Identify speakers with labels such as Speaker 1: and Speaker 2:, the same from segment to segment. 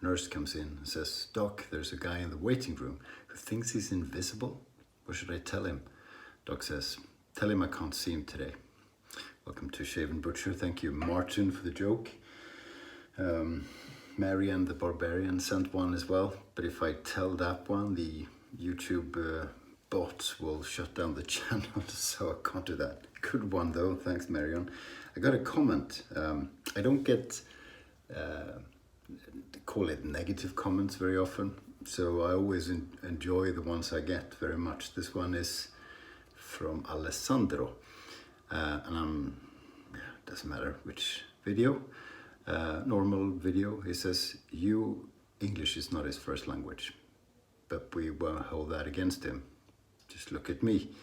Speaker 1: Nurse comes in and says, "Doc, there's a guy in the waiting room who thinks he's invisible. What should I tell him?" Doc says, "Tell him I can't see him today." Welcome to Shave&Butcher. Thank you, Martin, for the joke. Marian the Barbarian sent one as well. But if I tell that one, the YouTube bots will shut down the channel, so I can't do that. Good one though. Thanks, Marian. I got a comment. I don't get, call it negative comments very often. So I always enjoy the ones I get very much. This one is from Alessandro. And doesn't matter which video, normal video. He says, English is not his first language, but we won't hold that against him. Just look at me.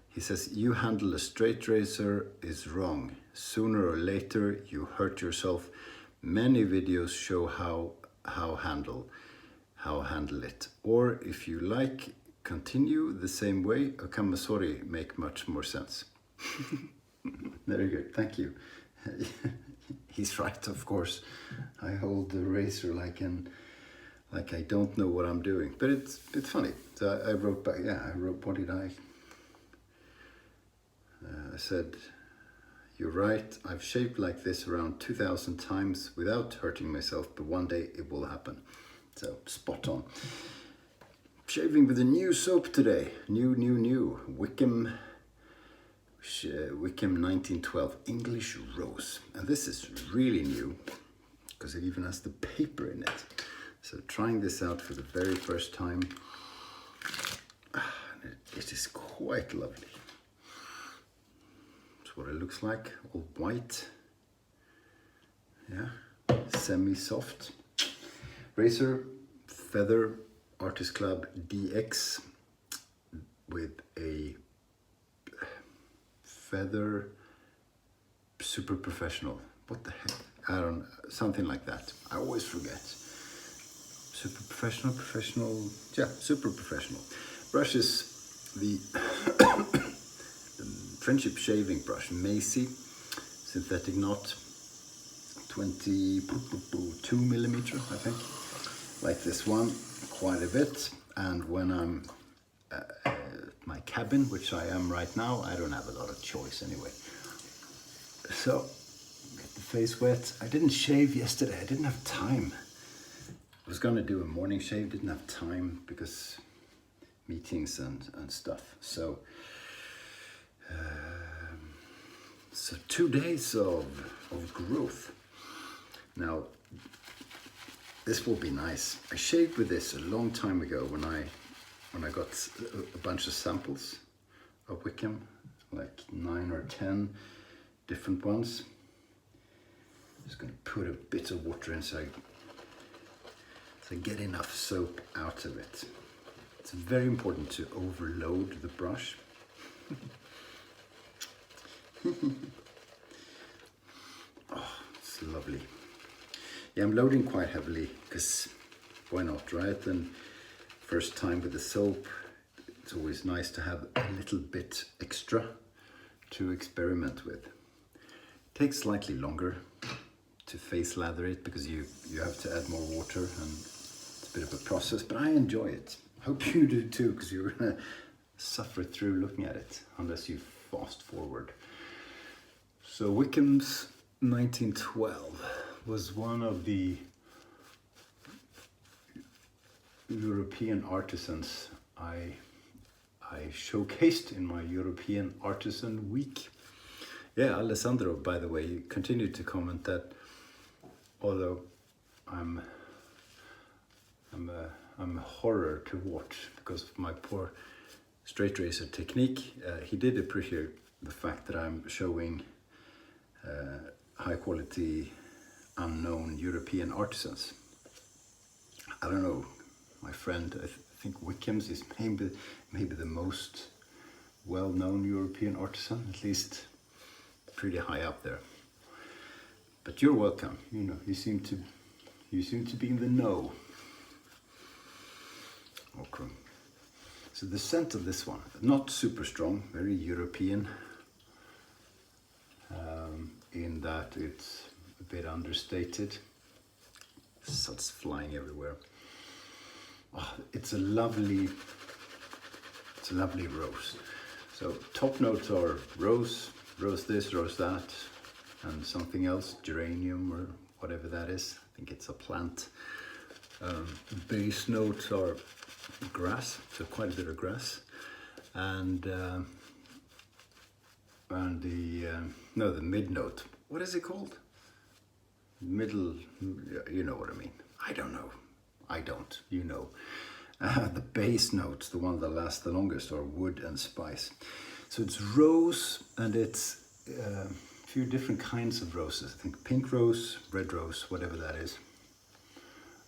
Speaker 1: He says, "You handle a straight razor is wrong. Sooner or later you hurt yourself. Many videos show how handle it. Or if you like, continue the same way. A kamasori make much more sense." Very good, thank you. He's right, of course. I hold the razor like I don't know what I'm doing, but it's funny. So I wrote back. I wrote. What did I? I said, "You're right. I've shaved like this around 2,000 times without hurting myself, but one day it will happen." So spot on. Shaving with a new soap today. New. Wickham 1912 English Rose. And this is really new because it even has the paper in it. So trying this out for the very first time. It is quite lovely. That's what it looks like. All white. Yeah. Semi-soft. Razor Feather Artist Club DX with a Feather Super Professional. What the heck? I don't know. Something like that. I always forget. Super Professional. Yeah, Super Professional. Brush is the Friendship Shaving Brush. Macy. Synthetic knot. 22 millimeter, I think. Like this one. Quite a bit. And when I'm my cabin, which I am right now, I don't have a lot of choice anyway. So, get the face wet. I didn't shave yesterday, I didn't have time. I was gonna do a morning shave, didn't have time because meetings and stuff. So 2 days of growth. Now, this will be nice. I shaved with this a long time ago when I got a bunch of samples of Wickham, like 9 or 10 different ones. Just gonna put a bit of water in so I get enough soap out of it. It's very important to overload the brush. Oh, it's lovely. Yeah, I'm loading quite heavily because why not, right? And first time with the soap, it's always nice to have a little bit extra to experiment with. It takes slightly longer to face lather it because you have to add more water and it's a bit of a process, but I enjoy it. Hope you do too, because you're gonna suffer through looking at it unless you fast forward. So Wickham's 1912 was one of the European artisans I showcased in my European Artisan Week. Yeah, Alessandro, by the way, continued to comment that although I'm a horror to watch because of my poor straight razor technique, he did appreciate the fact that I'm showing high quality unknown European artisans. I don't know, my friend, I think Wickham's is maybe the most well-known European artisan, at least pretty high up there. But you're welcome. You know, you seem to be in the know. Okay. So the scent of this one, not super strong, very European, in that it's a bit understated. starts flying everywhere. Oh, it's a lovely rose. So top notes are rose this, rose that, and something else, geranium or whatever that is. I think it's a plant. Base notes are grass, so quite a bit of grass, and the mid note. What is it called? Middle, you know what I mean. I don't know. I don't. You know. The base notes, the one that lasts the longest, are wood and spice. So it's rose, and it's a few different kinds of roses. I think pink rose, red rose, whatever that is.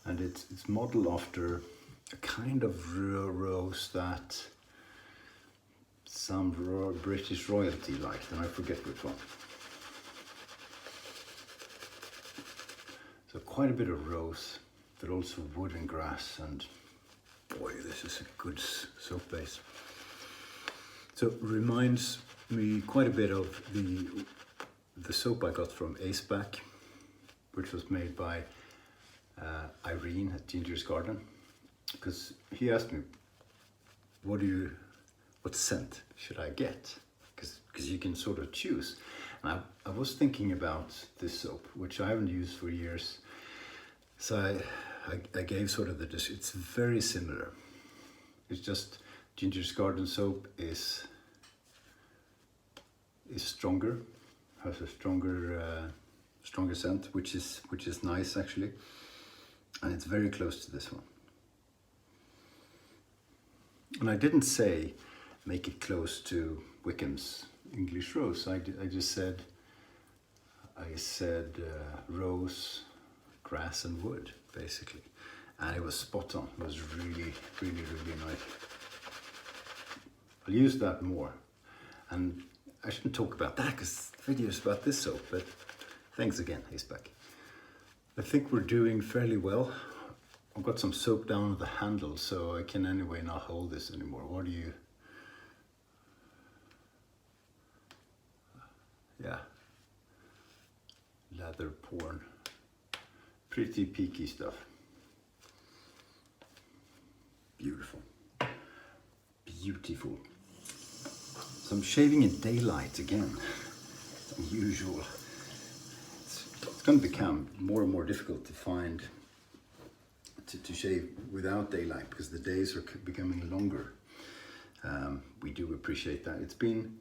Speaker 1: And it's modeled after a kind of rose that some British royalty liked, and I forget which one. So quite a bit of rose, but also wood and grass, and boy, this is a good soap base. So it reminds me quite a bit of the soap I got from Aceback, which was made by Irene at Ginger's Garden, because he asked me, what scent should I get? Because you can sort of choose. And I was thinking about this soap, which I haven't used for years. So I gave sort of it's very similar. It's just Ginger's Garden soap is stronger, has a stronger scent, which is nice actually. And it's very close to this one. And I didn't say make it close to Wickham's English Rose. I just said rose, grass and wood, basically. And it was spot on. It was really, really, really nice. I'll use that more. And I shouldn't talk about that because the video is about this soap, but thanks again, Aceback. I think we're doing fairly well. I've got some soap down the handle, so I can anyway not hold this anymore. What do you... Yeah. Leather porn. Pretty peaky stuff. Beautiful. Beautiful. So I'm shaving in daylight again. It's unusual. It's going to become more and more difficult to find to shave without daylight because the days are becoming longer. We do appreciate that. It's been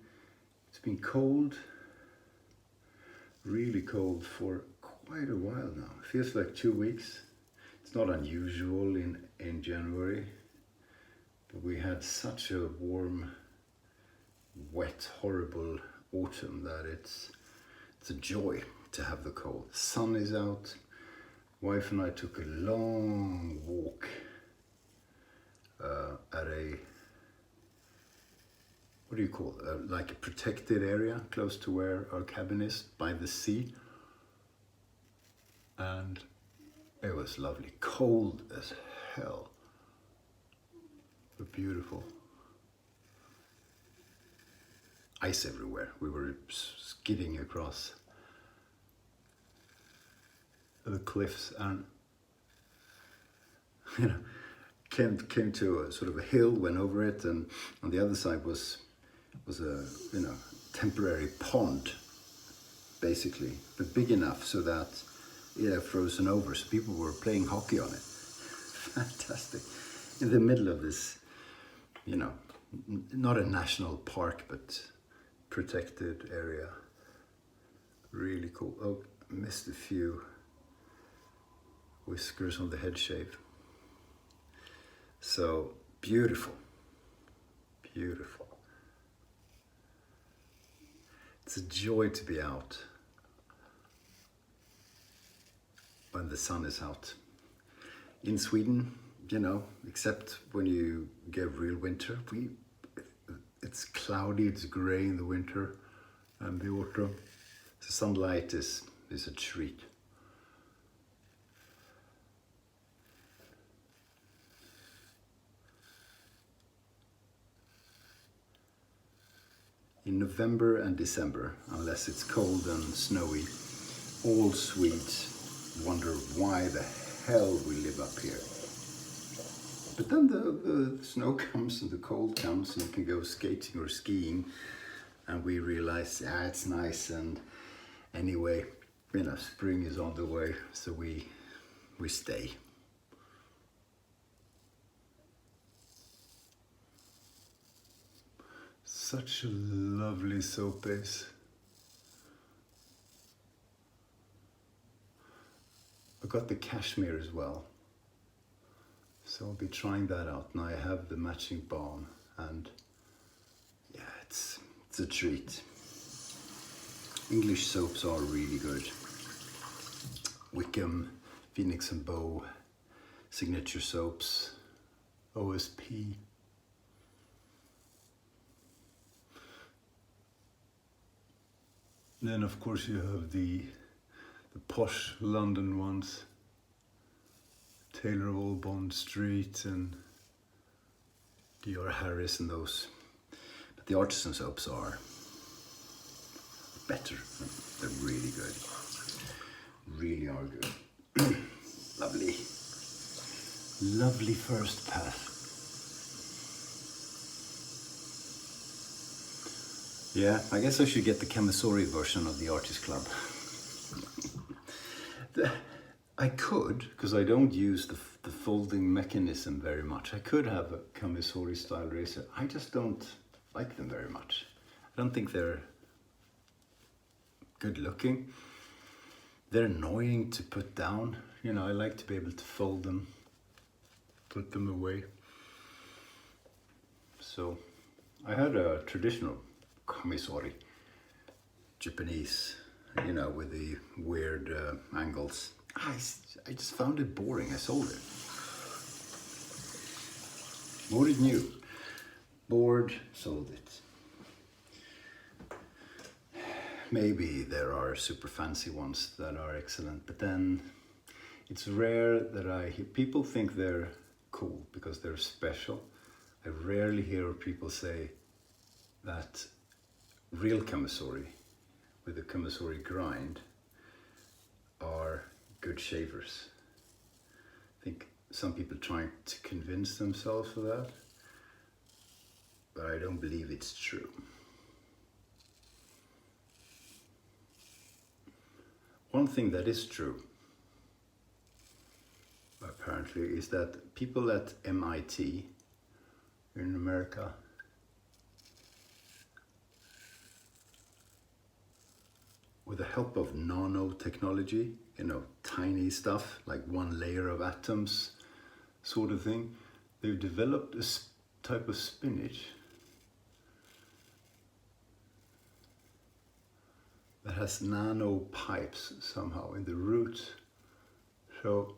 Speaker 1: cold, really cold for quite a while now. It feels like 2 weeks. It's not unusual in January, but we had such a warm, wet, horrible autumn that it's a joy to have the cold. The sun is out. Wife and I took a long walk at a, what do you call it? Like a protected area close to where our cabin is, by the sea. And it was lovely, cold as hell, but beautiful. Ice everywhere. We were skidding across the cliffs, and came to a sort of a hill, went over it, and on the other side was a temporary pond, basically, but big enough so that it had frozen over, so people were playing hockey on it. Fantastic. In the middle of this, not a national park, but protected area. Really cool. Oh, missed a few whiskers on the head shave. So beautiful, beautiful. It's a joy to be out when the sun is out. In Sweden, except when you get real winter, it's cloudy, it's grey in the winter and the autumn. The sunlight is a treat. In November and December, unless it's cold and snowy, all Swedes wonder why the hell we live up here. But then the snow comes and the cold comes and you can go skating or skiing, and we realize, yeah, it's nice, and anyway, you know, spring is on the way, so we stay. Such a lovely soap base. I got the cashmere as well, so I'll be trying that out. Now I have the matching balm, and yeah, it's a treat. English soaps are really good. Wickham, Phoenix and Bow, Signature Soaps, OSP. Then of course you have the posh London ones, Taylor of Old Bond Street and Dior Harris and those. But the artisan soaps are better. They're really good. Really are good. Lovely. Lovely first pass. Yeah, I guess I should get the Camisori version of the Artist Club. I could, because I don't use the folding mechanism very much. I could have a Camisori style razor. I just don't like them very much. I don't think they're good looking. They're annoying to put down. You know, I like to be able to fold them, put them away. So I had a traditional Camisori, Japanese, you know, with the weird angles. I just found it boring. I sold it. Bought it new. Bored, sold it. Maybe there are super fancy ones that are excellent, but then it's rare that I hear people think they're cool because they're special. I rarely hear people say that real Camisori with the Camisori grind are good shavers. I think some people trying to convince themselves of that, but I don't believe it's true. One thing that is true, apparently, is that people at MIT in America with the help of nanotechnology, you know, tiny stuff like one layer of atoms sort of thing, they've developed a type of spinach that has nano pipes somehow in the roots. So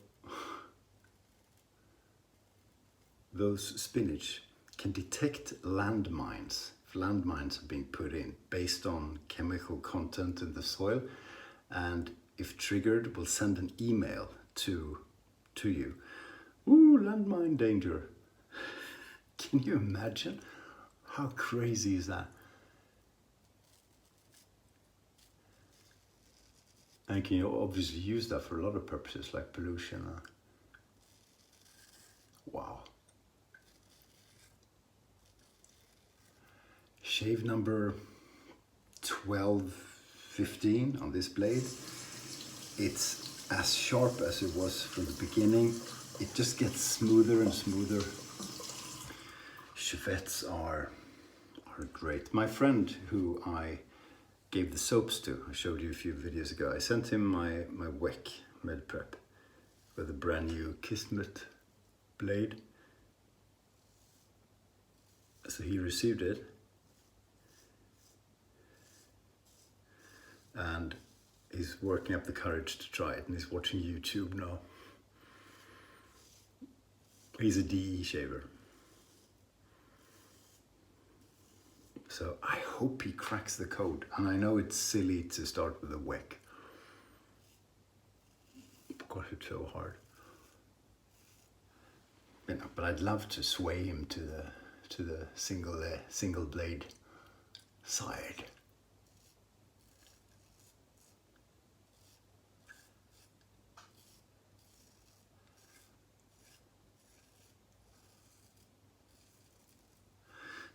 Speaker 1: those spinach can detect landmines. If landmines are being put in based on chemical content in the soil, and if triggered will send an email to you. Ooh, landmine danger. Can you imagine? How crazy is that? And can you obviously use that for a lot of purposes like pollution. Wow. Shave number 1215 on this blade. It's as sharp as it was from the beginning. It just gets smoother and smoother. Chevettes are great. My friend who I gave the soaps to, I showed you a few videos ago, I sent him my Weck Med Prep with a brand new Kismet blade. So he received it. And he's working up the courage to try it, and he's watching YouTube now. He's a DE shaver. So I hope he cracks the code. And I know it's silly to start with a Weck. Gosh, it's so hard. You know, but I'd love to sway him to the single blade side.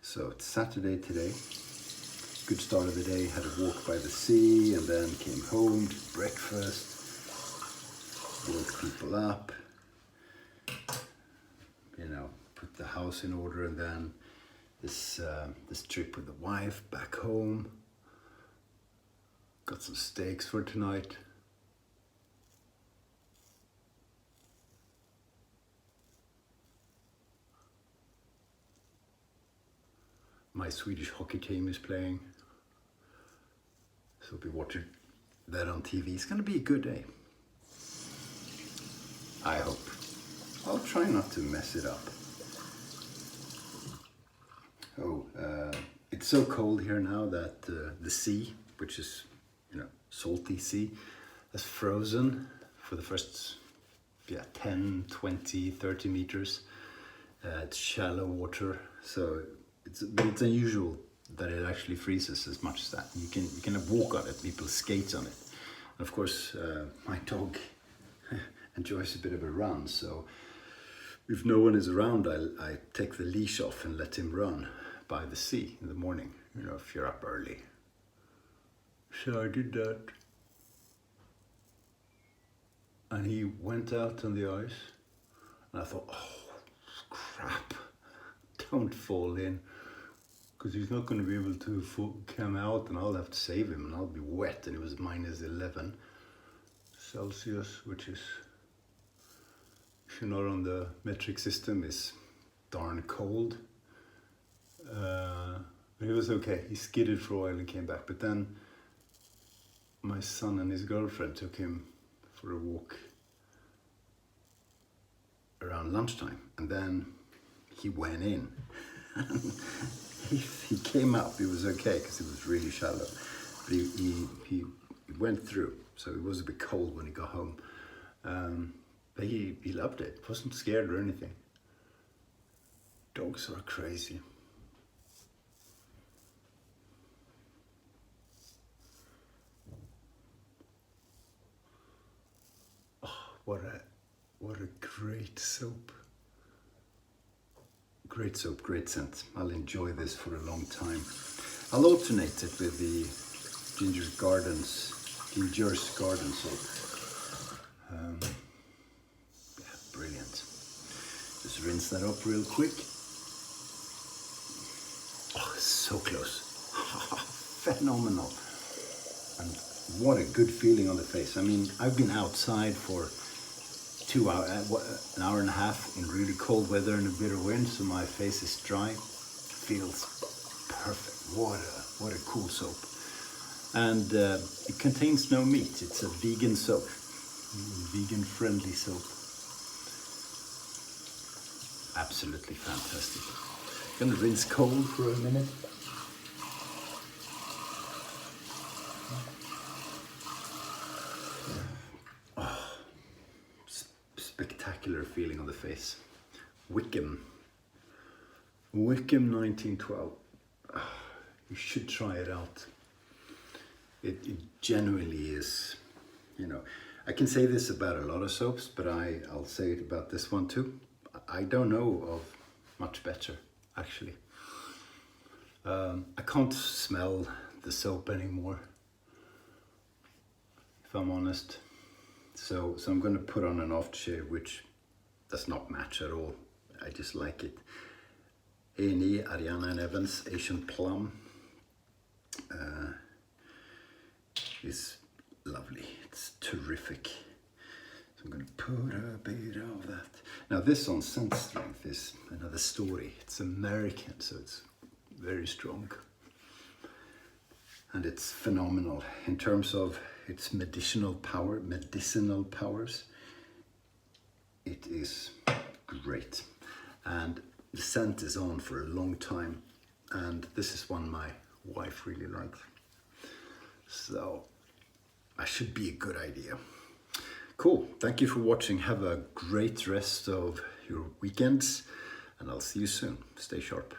Speaker 1: So it's Saturday today. Good start of the day. Had a walk by the sea and then came home, did breakfast, woke people up, you know, put the house in order, and then this trip with the wife back home. Got some steaks for tonight. My Swedish hockey team is playing, so I'll be watching that on TV. It's gonna be a good day. I hope. I'll try not to mess it up. Oh, it's so cold here now that the sea, which is, you know, salty sea, has frozen for the first 10, 20, 30 meters. It's shallow water, so it's unusual that it actually freezes as much as that. You can walk on it, people skate on it. And of course, my dog enjoys a bit of a run, so if no one is around, I take the leash off and let him run by the sea in the morning, you know, if you're up early. So I did that. And he went out on the ice, and I thought, oh, crap, don't fall in, because he's not going to be able to come out, and I'll have to save him, and I'll be wet. And it was minus 11 Celsius, which is, if you're not on the metric system, is darn cold. But it was okay. He skidded for a while and came back. But then my son and his girlfriend took him for a walk around lunchtime, and then he went in. he came up. It was okay because it was really shallow, but he went through. So it was a bit cold when he got home, but he loved it. Wasn't scared or anything. Dogs are crazy. What a great soap. Great soap, great scent. I'll enjoy this for a long time. I'll alternate it with the Ginger's Garden soap. Yeah, brilliant. Just rinse that up real quick. Oh, so close. Phenomenal. And what a good feeling on the face. I mean, I've been outside for 2 hours, an hour and a half in really cold weather and a bit of wind, so my face is dry. Feels perfect. What a cool soap. And it contains no meat. It's a vegan soap, vegan friendly soap. Absolutely fantastic. Gonna rinse cold for a minute. Spectacular feeling on the face. Wickham 1912. You should try it out. It genuinely is, you know, I can say this about a lot of soaps, but I'll say it about this one too. I don't know of much better, actually. I can't smell the soap anymore, if I'm honest. So I'm going to put on an aftershave, which does not match at all. I just like it. A&E, Ariana and Evans, Asian Plum. Is lovely. It's terrific. So I'm going to put a bit of that. Now this on scent strength is another story. It's American, so it's very strong. And it's phenomenal in terms of its medicinal powers. It is great. And the scent is on for a long time. And this is one my wife really likes. So that should be a good idea. Cool. Thank you for watching. Have a great rest of your weekends, and I'll see you soon. Stay sharp.